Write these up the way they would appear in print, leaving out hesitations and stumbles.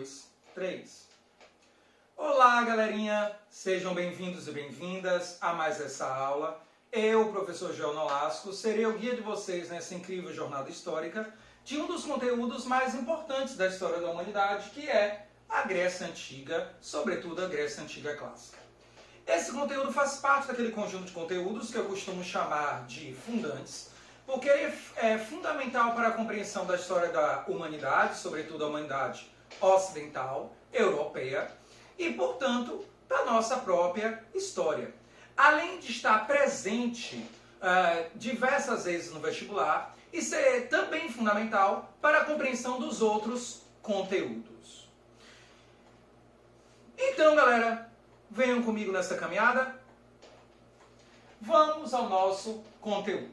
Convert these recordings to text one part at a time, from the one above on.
2, 3. Olá, galerinha! Sejam bem-vindos e bem-vindas a mais essa aula. Eu, professor João Nolasco, serei o guia de vocês nessa incrível jornada histórica de um dos conteúdos mais importantes da história da humanidade, que é a Grécia Antiga, sobretudo a Grécia Antiga Clássica. Esse conteúdo faz parte daquele conjunto de conteúdos que eu costumo chamar de fundantes, porque ele é fundamental para a compreensão da história da humanidade, sobretudo a humanidade ocidental, europeia, e, portanto, da nossa própria história. Além de estar presente diversas vezes no vestibular e ser também fundamental para a compreensão dos outros conteúdos. Então, galera, venham comigo nessa caminhada. Vamos ao nosso conteúdo.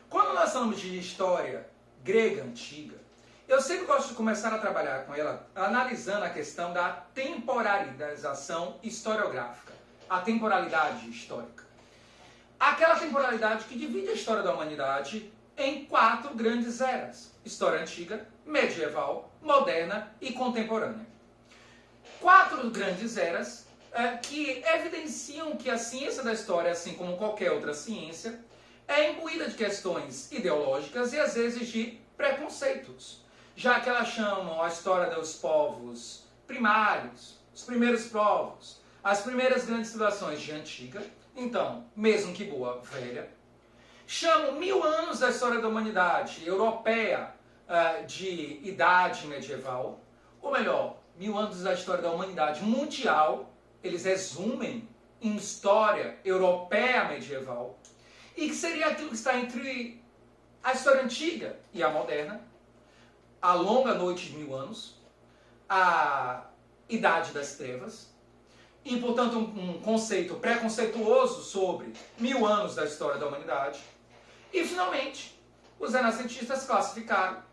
Quando nós falamos de história grega antiga, eu sempre gosto de começar a trabalhar com ela analisando a questão da temporalização historiográfica, a temporalidade histórica. Aquela temporalidade que divide a história da humanidade em 4 grandes eras: história antiga, medieval, moderna e contemporânea. 4 grandes eras que evidenciam que a ciência da história, assim como qualquer outra ciência, é imbuída de questões ideológicas e às vezes de preconceitos, já que elas chamam a história dos povos primários, os primeiros povos, as primeiras grandes civilizações de antiga, então, mesmo que boa, velha. Chamam 1000 anos da história da humanidade europeia de idade medieval, ou melhor, 1000 anos da história da humanidade mundial, eles resumem em história europeia medieval, e que seria aquilo que está entre a história antiga e a moderna, a longa noite de 1000 anos, a idade das trevas, e, portanto, um conceito preconceituoso sobre 1000 anos da história da humanidade. E, finalmente, os renascentistas classificaram,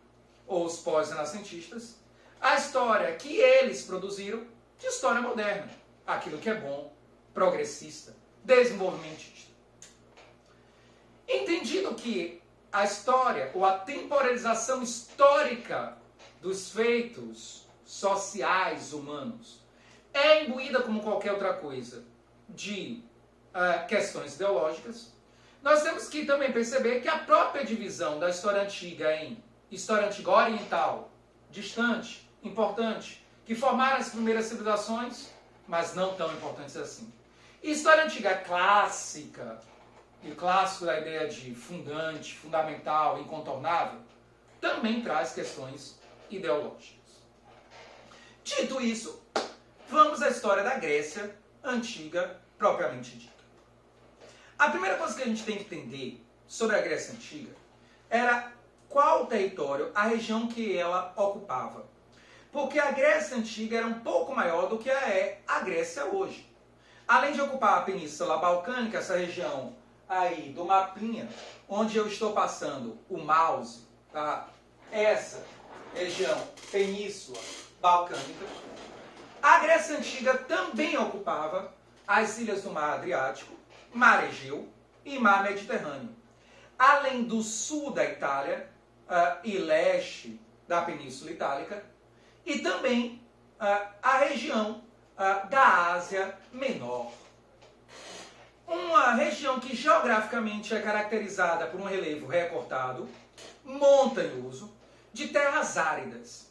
ou os pós-renascentistas, a história que eles produziram de história moderna, aquilo que é bom, progressista, desenvolvimentista. Entendido que a história, ou a temporalização histórica dos feitos sociais humanos é imbuída, como qualquer outra coisa, de questões ideológicas, nós temos que também perceber que a própria divisão da história antiga em história antiga oriental, distante, importante, que formaram as primeiras civilizações, mas não tão importantes assim, e história antiga clássica, e o clássico da ideia de fundante, fundamental, incontornável, também traz questões ideológicas. Dito isso, vamos à história da Grécia Antiga propriamente dita. A primeira coisa que a gente tem que entender sobre a Grécia Antiga era qual território, a região que ela ocupava. Porque a Grécia Antiga era um pouco maior do que é a Grécia hoje. Além de ocupar a Península Balcânica, essa região aí do mapinha, onde eu estou passando o mouse, tá? Essa região, Península Balcânica, a Grécia Antiga também ocupava as ilhas do Mar Adriático, Mar Egeu e Mar Mediterrâneo, além do sul da Itália e leste da Península Itálica, e também a região da Ásia Menor. Uma região que geograficamente é caracterizada por um relevo recortado, montanhoso, de terras áridas,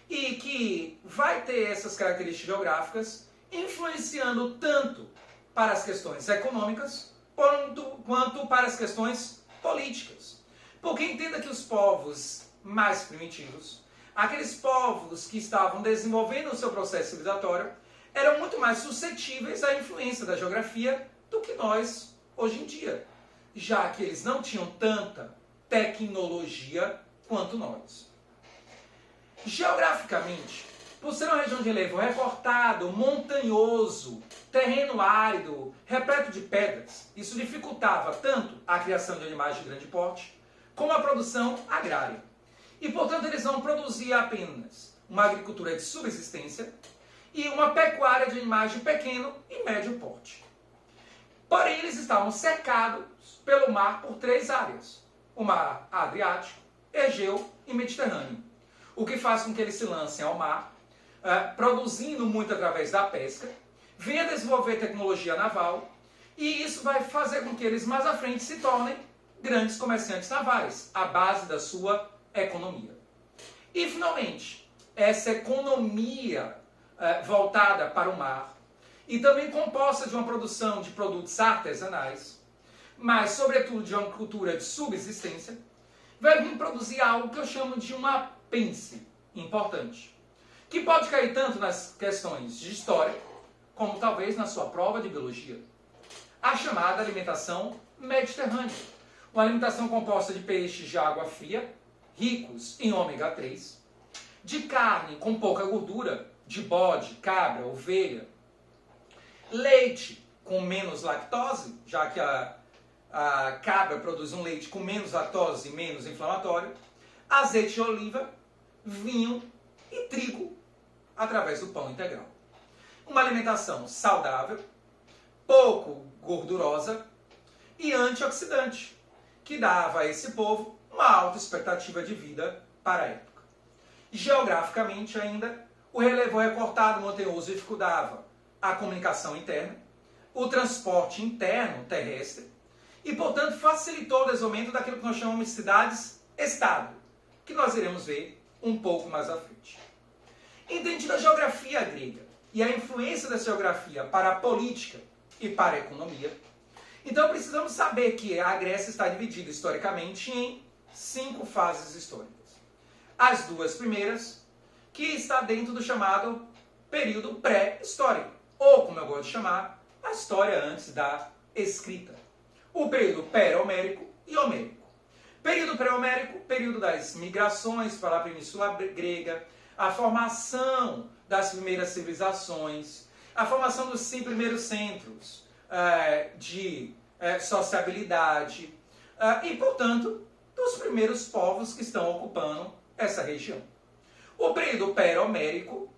e que vai ter essas características geográficas influenciando tanto para as questões econômicas quanto para as questões políticas. Porque entenda que os povos mais primitivos, aqueles povos que estavam desenvolvendo o seu processo civilizatório, eram muito mais suscetíveis à influência da geografia do que nós hoje em dia, já que eles não tinham tanta tecnologia quanto nós. Geograficamente, por ser uma região de relevo recortado, montanhoso, terreno árido, repleto de pedras, isso dificultava tanto a criação de animais de grande porte, como a produção agrária. E, portanto, eles não produziam apenas uma agricultura de subsistência e uma pecuária de animais de pequeno e médio porte. Porém, eles estavam cercados pelo mar por 3 áreas: o Mar Adriático, Egeu e Mediterrâneo. O que faz com que eles se lancem ao mar produzindo muito através da pesca, venha desenvolver tecnologia naval, e isso vai fazer com que eles mais à frente se tornem grandes comerciantes navais, a base da sua economia. E finalmente, essa economia voltada para o mar, e também composta de uma produção de produtos artesanais, mas sobretudo de uma cultura de subsistência, vai vir produzir algo que eu chamo de um apêndice importante, que pode cair tanto nas questões de história, como talvez na sua prova de biologia. A chamada alimentação mediterrânea. Uma alimentação composta de peixes de água fria, ricos em ômega 3, de carne com pouca gordura, de bode, cabra, ovelha, leite com menos lactose, já que a cabra produz um leite com menos lactose e menos inflamatório, azeite de oliva, vinho e trigo através do pão integral. Uma alimentação saudável, pouco gordurosa e antioxidante, que dava a esse povo uma alta expectativa de vida para a época. Geograficamente ainda, o relevo recortado montanhoso dificultava a comunicação interna, o transporte interno terrestre e, portanto, facilitou o desenvolvimento daquilo que nós chamamos de cidades-estado, que nós iremos ver um pouco mais à frente. Entendida a geografia grega e a influência da geografia para a política e para a economia, então precisamos saber que a Grécia está dividida historicamente em 5 fases históricas. As 2 primeiras, que está dentro do chamado período pré-histórico, ou como eu gosto de chamar, a história antes da escrita. O período pré-homérico e homérico. Período pré-homérico, período das migrações para a Península Grega, a formação das primeiras civilizações, a formação dos 5 primeiros centros de sociabilidade e, portanto, dos primeiros povos que estão ocupando essa região. O período pré-homérico,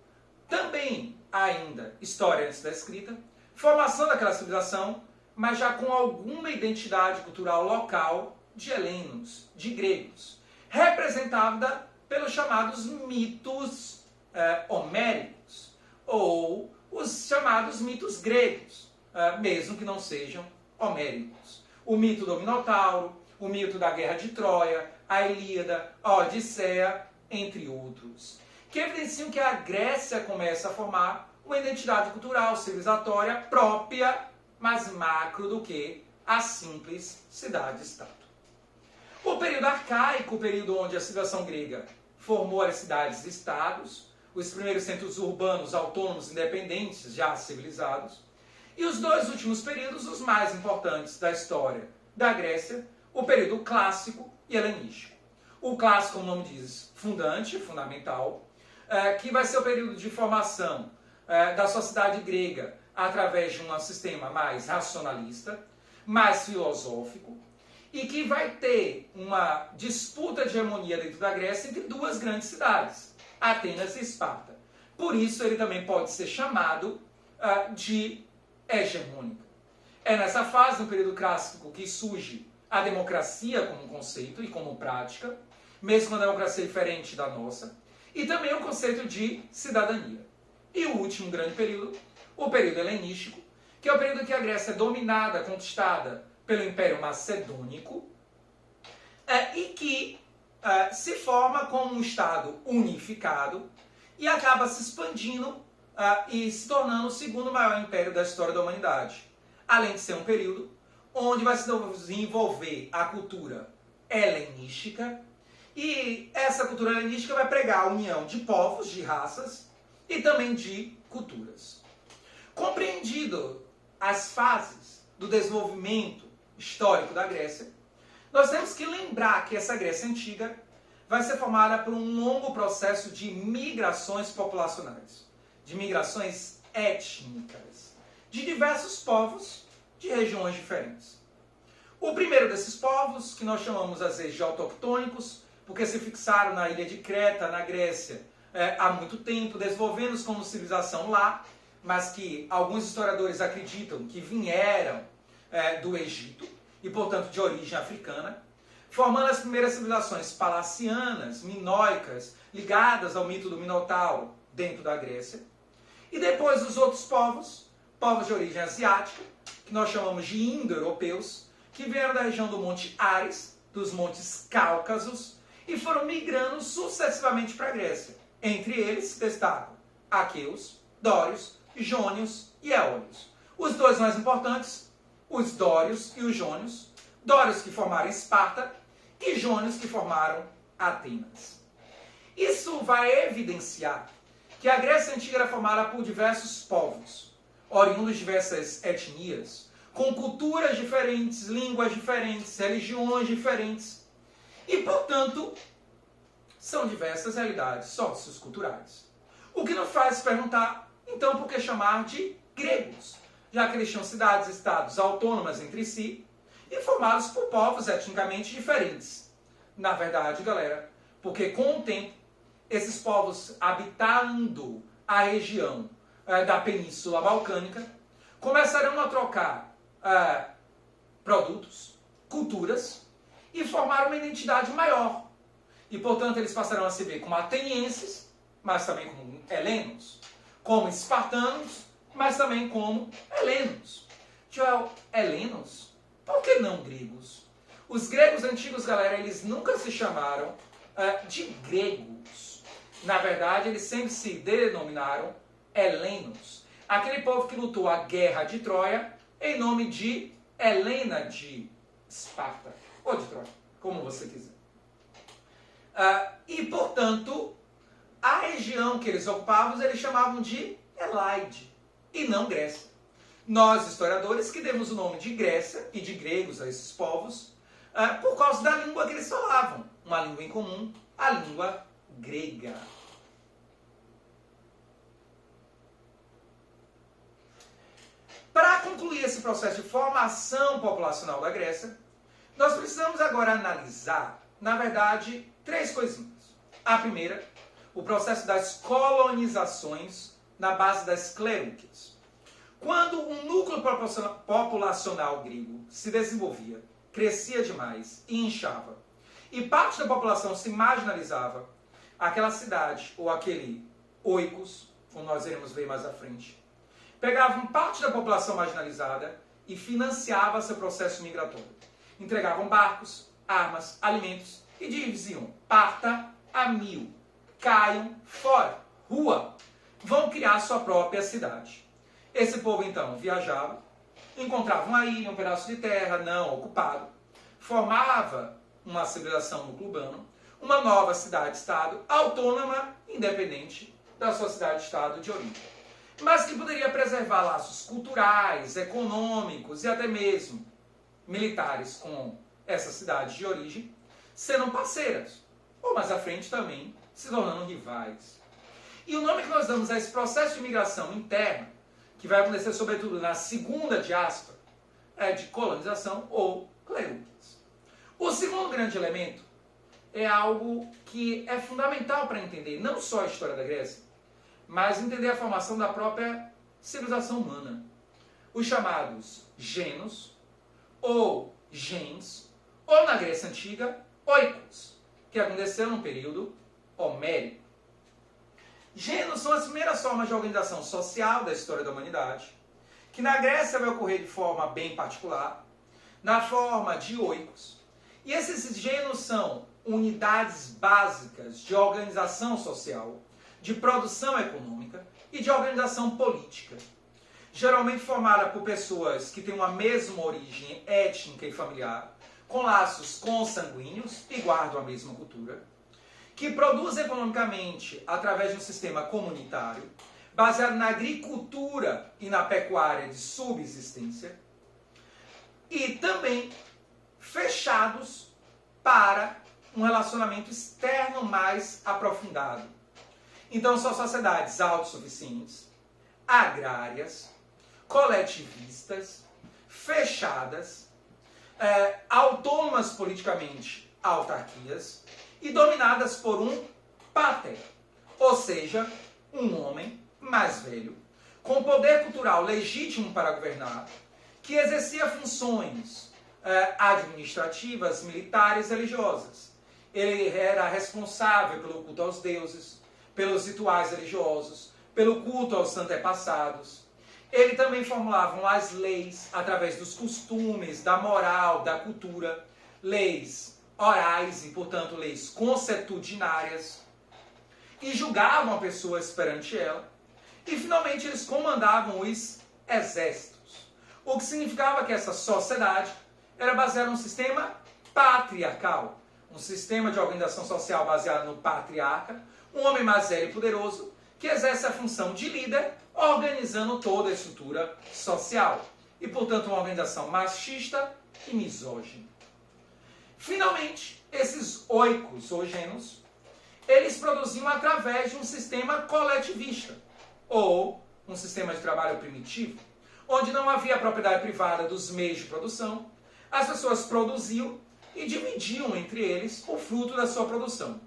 também ainda história antes da escrita, formação daquela civilização, mas já com alguma identidade cultural local de helenos, de gregos, representada pelos chamados mitos homéricos, ou os chamados mitos gregos, mesmo que não sejam homéricos. O mito do Minotauro, o mito da Guerra de Troia, a Ilíada, a Odisseia, entre outros, que evidenciam que a Grécia começa a formar uma identidade cultural civilizatória própria, mas macro do que a simples cidade-estado. O período arcaico, o período onde a civilização grega formou as cidades-estados, os primeiros centros urbanos autônomos independentes já civilizados, e os 2 últimos períodos, os mais importantes da história da Grécia, o período clássico e helenístico. O clássico, como o nome diz, fundante, fundamental, que vai ser o período de formação da sociedade grega através de um sistema mais racionalista, mais filosófico, e que vai ter uma disputa de hegemonia dentro da Grécia entre 2 grandes cidades, Atenas e Esparta. Por isso ele também pode ser chamado de hegemônico. É nessa fase, no período clássico, que surge a democracia como conceito e como prática, mesmo uma democracia diferente da nossa, e também o conceito de cidadania. E o último grande período, o período helenístico, que é o período em que a Grécia é dominada, conquistada pelo Império Macedônico, e que se forma como um Estado unificado e acaba se expandindo e se tornando o 2º maior império da história da humanidade. Além de ser um período onde vai se desenvolver a cultura helenística, e essa cultura helenística vai pregar a união de povos, de raças e também de culturas. Compreendido as fases do desenvolvimento histórico da Grécia, nós temos que lembrar que essa Grécia antiga vai ser formada por um longo processo de migrações populacionais, de migrações étnicas, de diversos povos de regiões diferentes. O primeiro desses povos, que nós chamamos às vezes de autoctônicos, porque se fixaram na ilha de Creta, na Grécia, há muito tempo, desenvolvendo-se como civilização lá, mas que alguns historiadores acreditam que vieram do Egito, e portanto de origem africana, formando as primeiras civilizações palacianas, minoicas, ligadas ao mito do Minotauro, dentro da Grécia. E depois os outros povos de origem asiática, que nós chamamos de indo-europeus, que vieram da região do Monte Ares, dos Montes Cáucasos, e foram migrando sucessivamente para a Grécia. Entre eles se destacam aqueus, dórios, jônios e éolios. Os dois mais importantes, os dórios e os jônios. Dórios que formaram Esparta e jônios que formaram Atenas. Isso vai evidenciar que a Grécia Antiga era formada por diversos povos, oriundos de diversas etnias, com culturas diferentes, línguas diferentes, religiões diferentes. E, portanto, são diversas realidades socioculturais. O que nos faz perguntar, então, por que chamar de gregos? Já que eles tinham cidades, estados autônomas entre si e formados por povos etnicamente diferentes. Na verdade, galera, porque com o tempo, esses povos habitando a região da Península Balcânica começaram a trocar produtos, culturas e formaram uma identidade maior. E, portanto, eles passaram a se ver como atenienses, mas também como helenos, como espartanos, mas também como helenos. Joel, helenos? Por que não gregos? Os gregos antigos, galera, eles nunca se chamaram de gregos. Na verdade, eles sempre se denominaram helenos. Aquele povo que lutou a guerra de Troia em nome de Helena de Esparta, ou de Troia, como você quiser. E, portanto, a região que eles ocupavam, eles chamavam de Elaide, e não Grécia. Nós, historiadores, que demos o nome de Grécia e de gregos a esses povos, por causa da língua que eles falavam. Uma língua em comum, a língua grega. Para concluir esse processo de formação populacional da Grécia, nós precisamos agora analisar, na verdade, 3 coisinhas. A primeira, o processo das colonizações na base das clerúquias. Quando um núcleo populacional grego se desenvolvia, crescia demais e inchava, e parte da população se marginalizava, aquela cidade ou aquele oikos, como nós iremos ver mais à frente, pegavam parte da população marginalizada e financiava seu processo migratório. Entregavam barcos, armas, alimentos e diziam: parta a 1000, caiam fora, rua, vão criar sua própria cidade. Esse povo então viajava, encontrava uma ilha, um pedaço de terra não ocupado, formava uma civilização núcleo-urbano, uma nova cidade-estado, autônoma, independente da sua cidade-estado de origem, mas que poderia preservar laços culturais, econômicos e até mesmo militares com essa cidade de origem, sendo parceiras, ou mais à frente também se tornando rivais. E o nome que nós damos a esse processo de migração interna, que vai acontecer sobretudo na segunda diáspora, é de colonização ou clerúquias. O segundo grande elemento é algo que é fundamental para entender não só a história da Grécia, mas entender a formação da própria civilização humana. Os chamados genos, ou gens, ou na Grécia Antiga, oikos, que aconteceu no período homérico. Genos são as primeiras formas de organização social da história da humanidade, que na Grécia vai ocorrer de forma bem particular, na forma de oikos. E esses genos são unidades básicas de organização social, de produção econômica e de organização política, geralmente formada por pessoas que têm uma mesma origem étnica e familiar, com laços consanguíneos e guardam a mesma cultura, que produzem economicamente através de um sistema comunitário, baseado na agricultura e na pecuária de subsistência, e também fechados para um relacionamento externo mais aprofundado. Então são sociedades autossuficientes, agrárias, coletivistas, fechadas, autônomas politicamente, autarquias, e dominadas por um pater, ou seja, um homem mais velho, com poder cultural legítimo para governar, que exercia funções administrativas, militares e religiosas. Ele era responsável pelo culto aos deuses, pelos rituais religiosos, pelo culto aos antepassados. Ele também formulavam as leis através dos costumes, da moral, da cultura, leis orais e, portanto, leis consuetudinárias, e julgavam pessoas perante ela. E, finalmente, eles comandavam os exércitos, o que significava que essa sociedade era baseada num sistema patriarcal, um sistema de organização social baseado no patriarca, um homem mais velho e poderoso, que exerce a função de líder, organizando toda a estrutura social. E, portanto, uma organização machista e misógina. Finalmente, esses oikos, ou genos, eles produziam através de um sistema coletivista, ou um sistema de trabalho primitivo, onde não havia propriedade privada dos meios de produção, as pessoas produziam e dividiam entre eles o fruto da sua produção.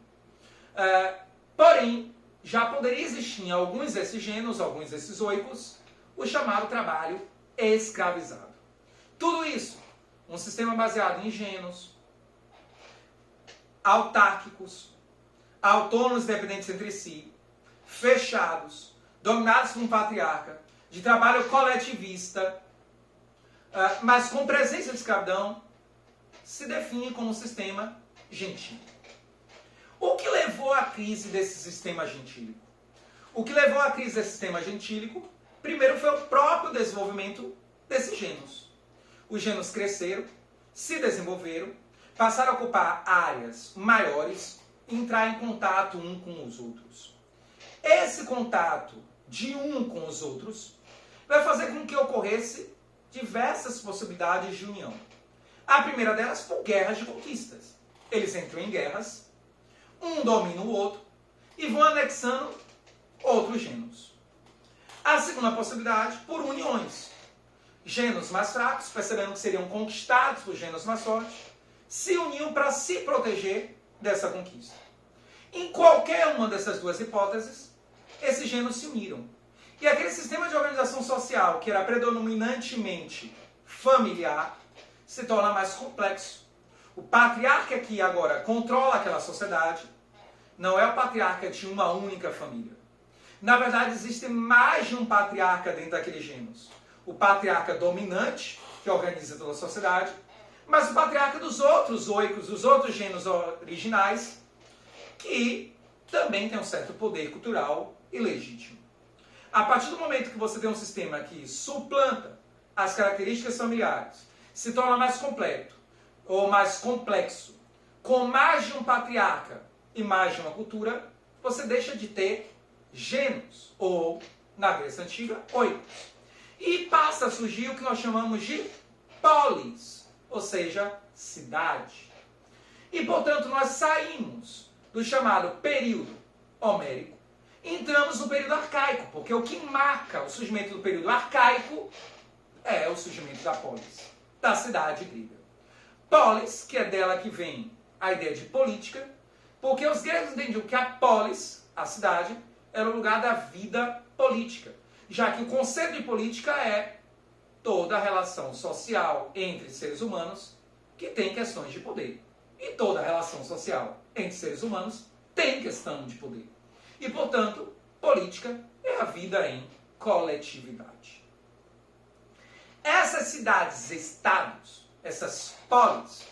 Porém, já poderia existir em alguns desses gêneros, alguns desses oikos, o chamado trabalho escravizado. Tudo isso, um sistema baseado em gêneros, autárquicos, autônomos dependentes entre si, fechados, dominados por um patriarca, de trabalho coletivista, mas com presença de escravidão, se define como um sistema gentílico. O que levou à crise desse sistema gentílico? O que levou à crise desse sistema gentílico, primeiro foi o próprio desenvolvimento desses gêneros. Os gêneros cresceram, se desenvolveram, passaram a ocupar áreas maiores e entrar em contato um com os outros. Esse contato de um com os outros vai fazer com que ocorresse diversas possibilidades de união. A primeira delas por guerras de conquistas. Eles entram em guerras, um domina o outro e vão anexando outros gêneros. A segunda possibilidade por uniões. Gêneros mais fracos, percebendo que seriam conquistados por gêneros mais fortes, se uniam para se proteger dessa conquista. Em qualquer uma dessas duas hipóteses, esses gêneros se uniram. E aquele sistema de organização social, que era predominantemente familiar, se torna mais complexo. O patriarca que agora controla aquela sociedade não é o patriarca de uma única família. Na verdade, existe mais de um patriarca dentro daqueles gêneros. O patriarca dominante, que organiza toda a sociedade, mas o patriarca dos outros oikos, dos outros gêneros originais, que também tem um certo poder cultural e legítimo. A partir do momento que você tem um sistema que suplanta as características familiares, se torna mais completo ou mais complexo, com mais de um patriarca e mais de uma cultura, você deixa de ter gêneros, ou, na Grécia Antiga, oikos. E passa a surgir o que nós chamamos de polis, ou seja, cidade. E, portanto, nós saímos do chamado período homérico, entramos no período arcaico, porque o que marca o surgimento do período arcaico é o surgimento da polis, da cidade grega. Polis, que é dela que vem a ideia de política, porque os gregos entendiam que a polis, a cidade, era o lugar da vida política, já que o conceito de política é toda a relação social entre seres humanos que tem questões de poder. E toda a relação social entre seres humanos tem questão de poder. E, portanto, política é a vida em coletividade. Essas cidades-estados, essas polis,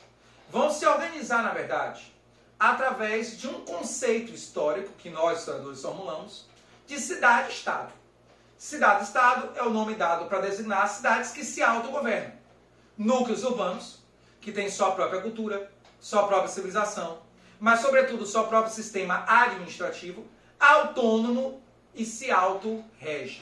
vão se organizar, na verdade, através de um conceito histórico que nós, historiadores, formulamos, de cidade-estado. Cidade-estado é o nome dado para designar cidades que se autogovernam. Núcleos urbanos, que têm sua própria cultura, sua própria civilização, mas, sobretudo, seu próprio sistema administrativo, autônomo e se auto-rege.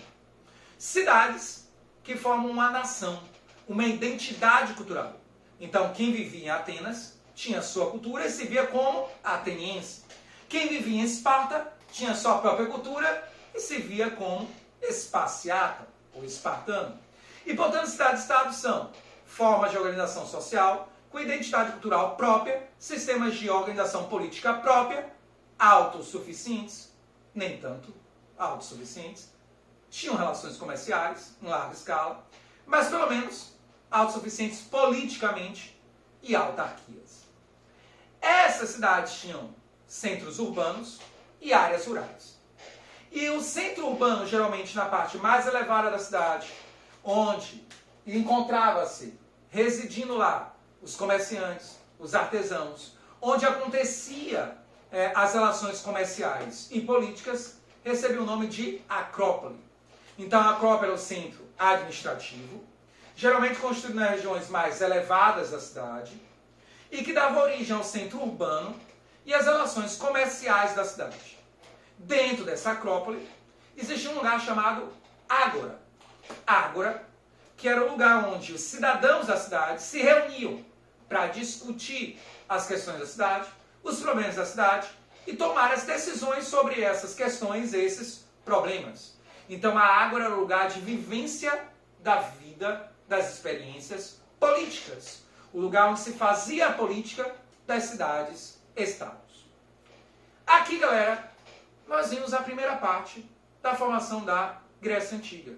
Cidades que formam uma nação, uma identidade cultural. Então, quem vivia em Atenas tinha sua cultura e se via como ateniense. Quem vivia em Esparta tinha sua própria cultura e se via como esparciata, ou espartano. E, portanto, cidades-estados são formas de organização social com identidade cultural própria, sistemas de organização política própria, autossuficientes, nem tanto autossuficientes, tinham relações comerciais em larga escala, mas pelo menos autossuficientes politicamente e autarquias. Essas cidades tinham centros urbanos e áreas rurais. E o centro urbano, geralmente na parte mais elevada da cidade, onde encontrava-se, residindo lá, os comerciantes, os artesãos, onde acontecia as relações comerciais e políticas, recebeu o nome de Acrópole. Então a Acrópole é o centro administrativo, geralmente construído nas regiões mais elevadas da cidade, e que dava origem ao centro urbano e às relações comerciais da cidade. Dentro dessa Acrópole, existia um lugar chamado Ágora. Ágora, que era o lugar onde os cidadãos da cidade se reuniam para discutir as questões da cidade, os problemas da cidade e tomar as decisões sobre essas questões, esses problemas. Então a Ágora era o lugar de vivência da vida, das experiências políticas. O lugar onde se fazia a política das cidades-estados. Aqui, galera, nós vimos a primeira parte da formação da Grécia Antiga.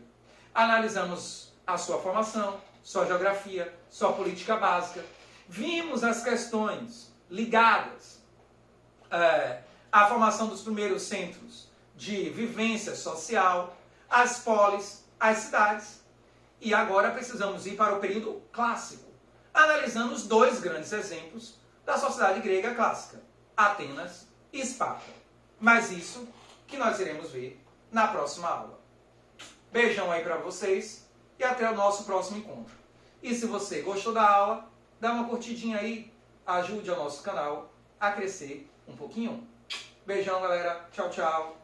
Analisamos a sua formação, sua geografia, sua política básica. Vimos as questões ligadas à formação dos primeiros centros de vivência social, as polis, as cidades. E agora precisamos ir para o período clássico, analisando os dois grandes exemplos da sociedade grega clássica, Atenas e Esparta. Mas isso que nós iremos ver na próxima aula. Beijão aí para vocês e até o nosso próximo encontro. E se você gostou da aula, dá uma curtidinha aí, ajude o nosso canal a crescer um pouquinho. Beijão, galera. Tchau, tchau.